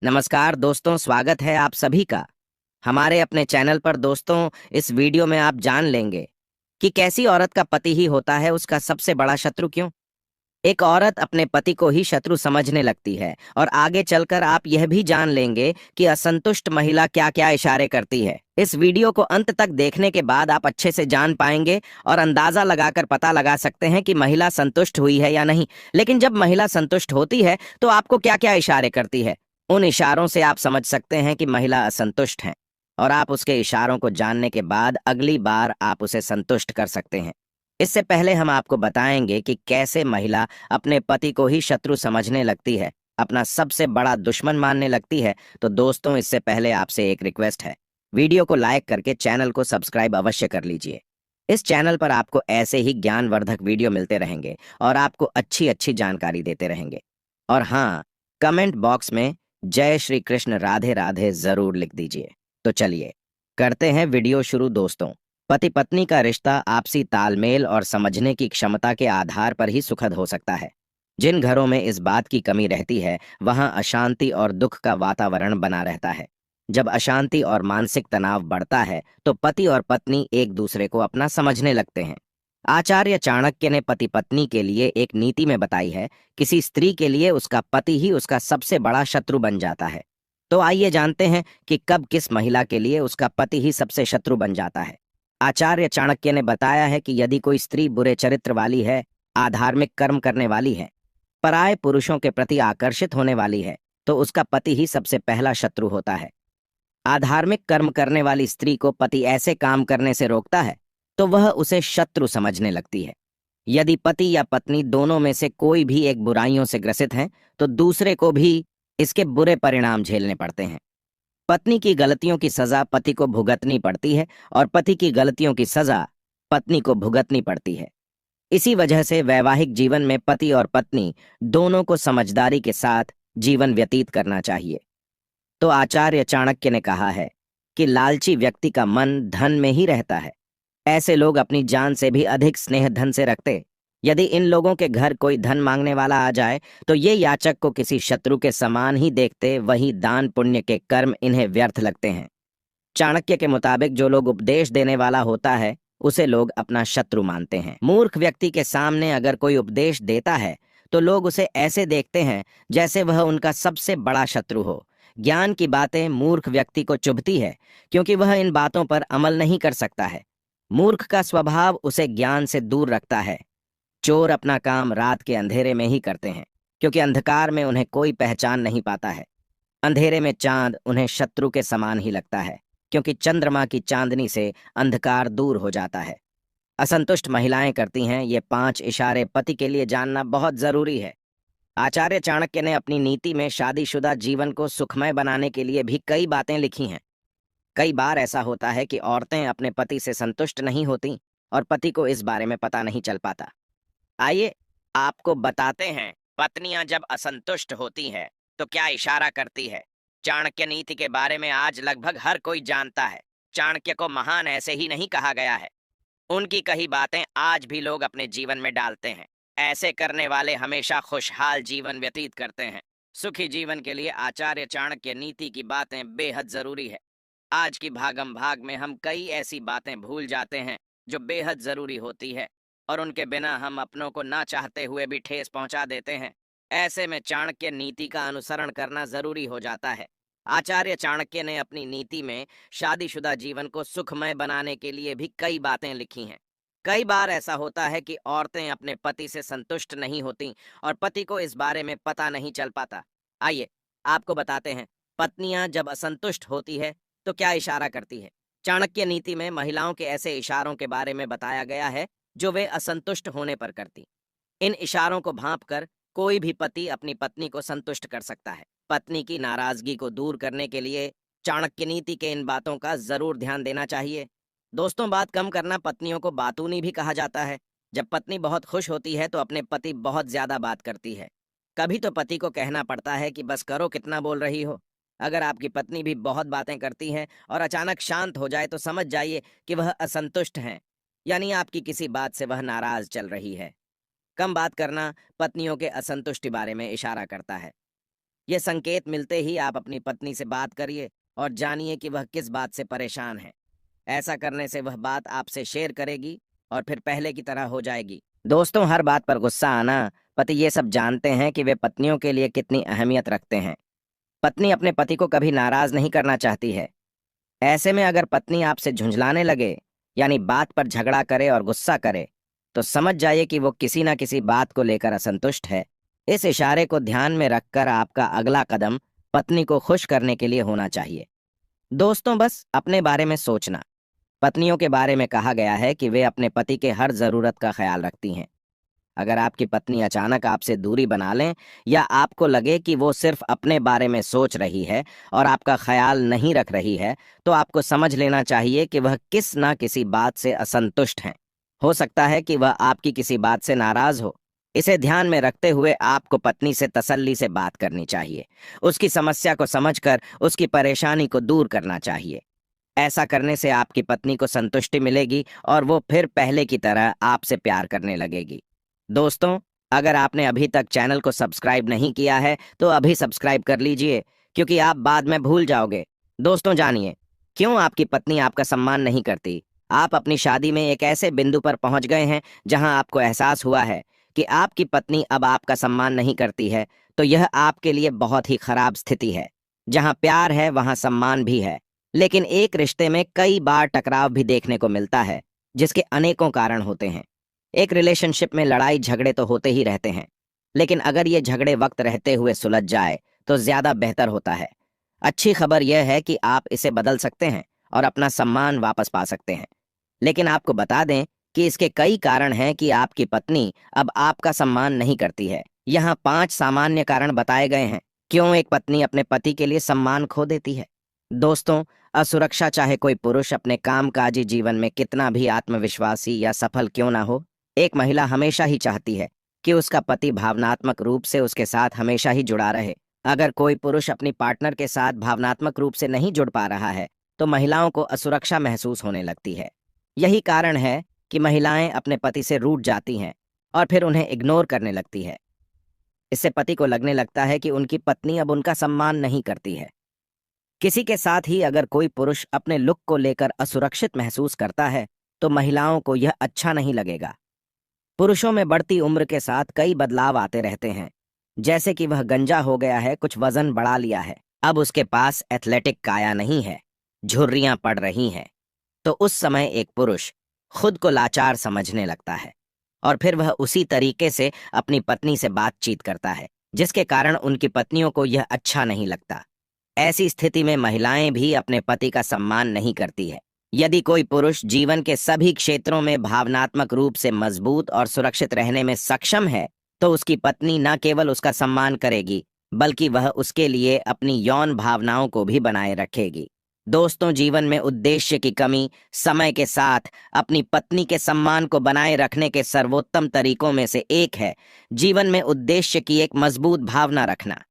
नमस्कार दोस्तों, स्वागत है आप सभी का हमारे अपने चैनल पर। दोस्तों, इस वीडियो में आप जान लेंगे कि कैसी औरत का पति ही होता है उसका सबसे बड़ा शत्रु। क्यों एक औरत अपने पति को ही शत्रु समझने लगती है, और आगे चलकर आप यह भी जान लेंगे कि असंतुष्ट महिला क्या क्या इशारे करती है। इस वीडियो को अंत तक देखने के बाद आप अच्छे से जान पाएंगे और अंदाजा लगाकर पता लगा सकते हैं कि महिला संतुष्ट हुई है या नहीं। लेकिन जब महिला संतुष्ट होती है तो आपको क्या क्या इशारे करती है, उन इशारों से आप समझ सकते हैं कि महिला असंतुष्ट है, और आप उसके इशारों को जानने के बाद अगली बार आप उसे संतुष्ट कर सकते हैं। इससे पहले हम आपको बताएंगे कि कैसे महिला अपने पति को ही शत्रु समझने लगती है, अपना सबसे बड़ा दुश्मन मानने लगती है। तो दोस्तों, इससे पहले आपसे एक रिक्वेस्ट है, वीडियो को लाइक करके चैनल को सब्सक्राइब अवश्य कर लीजिए। इस चैनल पर आपको ऐसे ही ज्ञानवर्धक वीडियो मिलते रहेंगे और आपको अच्छी अच्छी जानकारी देते रहेंगे। और हाँ, कमेंट बॉक्स में जय श्री कृष्ण राधे राधे जरूर लिख दीजिए। तो चलिए करते हैं वीडियो शुरू। दोस्तों, पति पत्नी का रिश्ता आपसी तालमेल और समझने की क्षमता के आधार पर ही सुखद हो सकता है। जिन घरों में इस बात की कमी रहती है वहां अशांति और दुख का वातावरण बना रहता है। जब अशांति और मानसिक तनाव बढ़ता है तो पति और पत्नी एक दूसरे को अपना समझने लगते हैं। आचार्य चाणक्य ने पति पत्नी के लिए एक नीति में बताई है, किसी स्त्री के लिए उसका पति ही उसका सबसे बड़ा शत्रु बन जाता है। तो आइए जानते हैं कि कब किस महिला के लिए उसका पति ही सबसे शत्रु बन जाता है। आचार्य चाणक्य ने बताया है कि यदि कोई स्त्री बुरे चरित्र वाली है, अधार्मिक कर्म करने वाली है, पराये पुरुषों के प्रति आकर्षित होने वाली है, तो उसका पति ही सबसे पहला शत्रु होता है। अधार्मिक कर्म करने वाली स्त्री को पति ऐसे काम करने से रोकता है तो वह उसे शत्रु समझने लगती है। यदि पति या पत्नी दोनों में से कोई भी एक बुराइयों से ग्रसित है तो दूसरे को भी इसके बुरे परिणाम झेलने पड़ते हैं। पत्नी की गलतियों की सजा पति को भुगतनी पड़ती है और पति की गलतियों की सजा पत्नी को भुगतनी पड़ती है। इसी वजह से वैवाहिक जीवन में पति और पत्नी दोनों को समझदारी के साथ जीवन व्यतीत करना चाहिए। तो आचार्य चाणक्य ने कहा है कि लालची व्यक्ति का मन धन में ही रहता है। ऐसे लोग अपनी जान से भी अधिक स्नेह धन से रखते। यदि इन लोगों के घर कोई धन मांगने वाला आ जाए तो ये याचक को किसी शत्रु के समान ही देखते, वही दान पुण्य के कर्म इन्हें व्यर्थ लगते हैं। चाणक्य के मुताबिक जो लोग उपदेश देने वाला होता है उसे लोग अपना शत्रु मानते हैं। मूर्ख व्यक्ति के सामने अगर कोई उपदेश देता है तो लोग उसे ऐसे देखते हैं जैसे वह उनका सबसे बड़ा शत्रु हो। ज्ञान की बातें मूर्ख व्यक्ति को चुभती है क्योंकि वह इन बातों पर अमल नहीं कर सकता है। मूर्ख का स्वभाव उसे ज्ञान से दूर रखता है। चोर अपना काम रात के अंधेरे में ही करते हैं क्योंकि अंधकार में उन्हें कोई पहचान नहीं पाता है। अंधेरे में चांद उन्हें शत्रु के समान ही लगता है क्योंकि चंद्रमा की चांदनी से अंधकार दूर हो जाता है। असंतुष्ट महिलाएं करती हैं ये 5 इशारे पति के लिए जानना बहुत जरूरी है। आचार्य चाणक्य ने अपनी नीति में शादीशुदा जीवन को सुखमय बनाने के लिए भी कई बातें लिखी हैं। कई बार ऐसा होता है कि औरतें अपने पति से संतुष्ट नहीं होती और पति को इस बारे में पता नहीं चल पाता। आइए आपको बताते हैं, पत्नियां जब असंतुष्ट होती हैं तो क्या इशारा करती है। चाणक्य नीति के बारे में आज लगभग हर कोई जानता है। चाणक्य को महान ऐसे ही नहीं कहा गया है, उनकी कही बातें आज भी लोग अपने जीवन में डालते हैं। ऐसे करने वाले हमेशा खुशहाल जीवन व्यतीत करते हैं। सुखी जीवन के लिए आचार्य चाणक्य नीति की बातें बेहद जरूरी है। आज की भागम भाग में हम कई ऐसी बातें भूल जाते हैं जो बेहद जरूरी होती है, और उनके बिना हम अपनों को ना चाहते हुए भी ठेस पहुंचा देते हैं। ऐसे में चाणक्य नीति का अनुसरण करना जरूरी हो जाता है। आचार्य चाणक्य ने अपनी नीति में शादीशुदा जीवन को सुखमय बनाने के लिए भी कई बातें लिखी हैं। कई बार ऐसा होता है कि औरतें अपने पति से संतुष्ट नहीं होती और पति को इस बारे में पता नहीं चल पाता। आइए आपको बताते हैं, पत्नियां जब असंतुष्ट होती है तो क्या इशारा करती है। चाणक्य नीति में महिलाओं के ऐसे इशारों के बारे में बताया गया है जो वे असंतुष्ट होने पर करती। इन इशारों को भांपकर कोई भी पति अपनी पत्नी को संतुष्ट कर सकता है। पत्नी की नाराजगी को दूर करने के लिए चाणक्य नीति के इन बातों का जरूर ध्यान देना चाहिए। दोस्तों, बात कम करना पत्नियों को बातूनी भी कहा जाता है। जब पत्नी बहुत खुश होती है तो अपने पति बहुत ज्यादा बात करती है। कभी तो पति को कहना पड़ता है कि बस करो, कितना बोल रही हो। अगर आपकी पत्नी भी बहुत बातें करती है और अचानक शांत हो जाए तो समझ जाइए कि वह असंतुष्ट हैं, यानी आपकी किसी बात से वह नाराज चल रही है। कम बात करना पत्नियों के असंतुष्टि बारे में इशारा करता है। ये संकेत मिलते ही आप अपनी पत्नी से बात करिए और जानिए कि वह किस बात से परेशान है। ऐसा करने से वह बात आपसे शेयर करेगी और फिर पहले की तरह हो जाएगी। दोस्तों, हर बात पर गुस्सा आना, पति ये सब जानते हैं कि वे पत्नियों के लिए कितनी अहमियत रखते हैं। पत्नी अपने पति को कभी नाराज नहीं करना चाहती है। ऐसे में अगर पत्नी आपसे झुंझलाने लगे, यानी बात पर झगड़ा करे और गुस्सा करे, तो समझ जाइए कि वो किसी ना किसी बात को लेकर असंतुष्ट है। इस इशारे को ध्यान में रखकर आपका अगला कदम पत्नी को खुश करने के लिए होना चाहिए। दोस्तों, बस अपने बारे में सोचना। पत्नियों के बारे में कहा गया है कि वे अपने पति के हर जरूरत का ख्याल रखती हैं। अगर आपकी पत्नी अचानक आपसे दूरी बना लें या आपको लगे कि वो सिर्फ अपने बारे में सोच रही है और आपका ख्याल नहीं रख रही है, तो आपको समझ लेना चाहिए कि वह किस ना किसी बात से असंतुष्ट हैं। हो सकता है कि वह आपकी किसी बात से नाराज हो। इसे ध्यान में रखते हुए आपको पत्नी से तसल्ली से बात करनी चाहिए। उसकी समस्या को समझकर उसकी परेशानी को दूर करना चाहिए। ऐसा करने से आपकी पत्नी को संतुष्टि मिलेगी और वो फिर पहले की तरह आपसे प्यार करने लगेगी। दोस्तों, अगर आपने अभी तक चैनल को सब्सक्राइब नहीं किया है तो अभी सब्सक्राइब कर लीजिए, क्योंकि आप बाद में भूल जाओगे। दोस्तों, जानिए क्यों आपकी पत्नी आपका सम्मान नहीं करती। आप अपनी शादी में एक ऐसे बिंदु पर पहुंच गए हैं जहां आपको एहसास हुआ है कि आपकी पत्नी अब आपका सम्मान नहीं करती है। तो यह आपके लिए बहुत ही खराब स्थिति है। जहां प्यार है वहां सम्मान भी है, लेकिन एक रिश्ते में कई बार टकराव भी देखने को मिलता है, जिसके अनेकों कारण होते हैं। एक रिलेशनशिप में लड़ाई झगड़े तो होते ही रहते हैं, लेकिन अगर ये झगड़े वक्त रहते हुए सुलझ जाए तो ज्यादा बेहतर होता है। अच्छी खबर यह है कि आप इसे बदल सकते हैं और अपना सम्मान वापस पा सकते हैं। लेकिन आपको बता दें कि इसके कई कारण हैं कि आपकी पत्नी अब आपका सम्मान नहीं करती है। यहाँ 5 सामान्य कारण बताए गए हैं क्यों एक पत्नी अपने पति के लिए सम्मान खो देती है। दोस्तों, असुरक्षा चाहे कोई पुरुष अपने कामकाजी जीवन में कितना भी आत्मविश्वासी या सफल क्यों ना हो, एक महिला हमेशा ही चाहती है कि उसका पति भावनात्मक रूप से उसके साथ हमेशा ही जुड़ा रहे। अगर कोई पुरुष अपनी पार्टनर के साथ भावनात्मक रूप से नहीं जुड़ पा रहा है तो महिलाओं को असुरक्षा महसूस होने लगती है। यही कारण है कि महिलाएं अपने पति से रूठ जाती हैं और फिर उन्हें इग्नोर करने लगती है। इससे पति को लगने लगता है कि उनकी पत्नी अब उनका सम्मान नहीं करती है। किसी के साथ ही अगर कोई पुरुष अपने लुक को लेकर असुरक्षित महसूस करता है तो महिलाओं को यह अच्छा नहीं लगेगा। पुरुषों में बढ़ती उम्र के साथ कई बदलाव आते रहते हैं, जैसे कि वह गंजा हो गया है, कुछ वजन बढ़ा लिया है, अब उसके पास एथलेटिक काया नहीं है, झुर्रियां पड़ रही हैं। तो उस समय एक पुरुष खुद को लाचार समझने लगता है और फिर वह उसी तरीके से अपनी पत्नी से बातचीत करता है, जिसके कारण उनकी पत्नियों को यह अच्छा नहीं लगता। ऐसी स्थिति में महिलाएं भी अपने पति का सम्मान नहीं करती है। यदि कोई पुरुष जीवन के सभी क्षेत्रों में भावनात्मक रूप से मजबूत और सुरक्षित रहने में सक्षम है तो उसकी पत्नी न केवल उसका सम्मान करेगी बल्कि वह उसके लिए अपनी यौन भावनाओं को भी बनाए रखेगी। दोस्तों, जीवन में उद्देश्य की कमी समय के साथ अपनी पत्नी के सम्मान को बनाए रखने के सर्वोत्तम तरीकों में से एक है जीवन में उद्देश्य की एक मजबूत भावना रखना।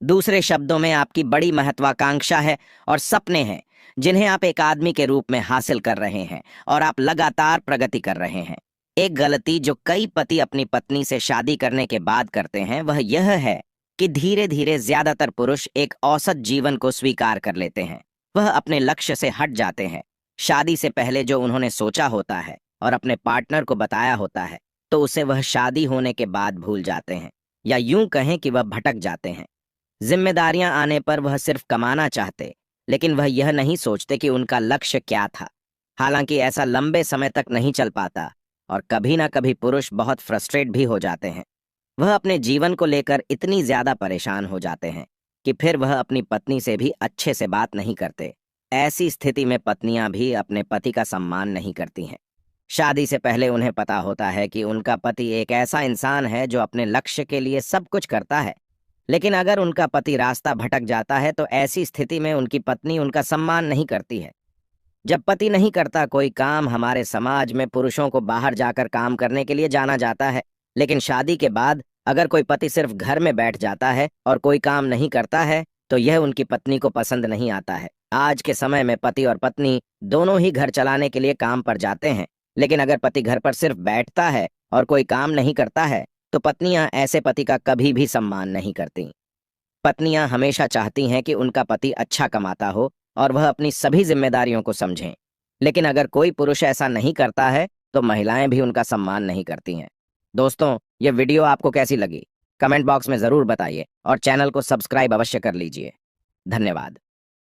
दूसरे शब्दों में, आपकी बड़ी महत्वाकांक्षा है और सपने हैं जिन्हें आप एक आदमी के रूप में हासिल कर रहे हैं और आप लगातार प्रगति कर रहे हैं। एक गलती जो कई पति अपनी पत्नी से शादी करने के बाद करते हैं वह यह है कि धीरे धीरे ज्यादातर पुरुष एक औसत जीवन को स्वीकार कर लेते हैं। वह अपने लक्ष्य से हट जाते हैं। शादी से पहले जो उन्होंने सोचा होता है और अपने पार्टनर को बताया होता है तो उसे वह शादी होने के बाद भूल जाते हैं, या यूं कहें कि वह भटक जाते हैं। जिम्मेदारियां आने पर वह सिर्फ कमाना चाहते, लेकिन वह यह नहीं सोचते कि उनका लक्ष्य क्या था। हालांकि ऐसा लंबे समय तक नहीं चल पाता और कभी ना कभी पुरुष बहुत फ्रस्ट्रेट भी हो जाते हैं। वह अपने जीवन को लेकर इतनी ज्यादा परेशान हो जाते हैं कि फिर वह अपनी पत्नी से भी अच्छे से बात नहीं करते। ऐसी स्थिति में पत्नियां भी अपने पति का सम्मान नहीं करती हैं। शादी से पहले उन्हें पता होता है कि उनका पति एक ऐसा इंसान है जो अपने लक्ष्य के लिए सब कुछ करता है, लेकिन अगर उनका पति रास्ता भटक जाता है तो ऐसी स्थिति में उनकी पत्नी उनका सम्मान नहीं करती है। जब पति नहीं करता कोई काम, हमारे समाज में पुरुषों को बाहर जाकर काम करने के लिए जाना जाता है, लेकिन शादी के बाद अगर कोई पति सिर्फ घर में बैठ जाता है और कोई काम नहीं करता है तो यह उनकी पत्नी को पसंद नहीं आता है। आज के समय में पति और पत्नी दोनों ही घर चलाने के लिए काम पर जाते हैं, लेकिन अगर पति घर पर सिर्फ बैठता है और कोई काम नहीं करता है तो पत्नियां ऐसे पति का कभी भी सम्मान नहीं करती। पत्नियां हमेशा चाहती हैं कि उनका पति अच्छा कमाता हो और वह अपनी सभी जिम्मेदारियों को समझें। लेकिन अगर कोई पुरुष ऐसा नहीं करता है तो महिलाएं भी उनका सम्मान नहीं करती हैं। दोस्तों, ये वीडियो आपको कैसी लगी? कमेंट बॉक्स में जरूर बताइए और चैनल को सब्सक्राइब अवश्य कर लीजिए। धन्यवाद।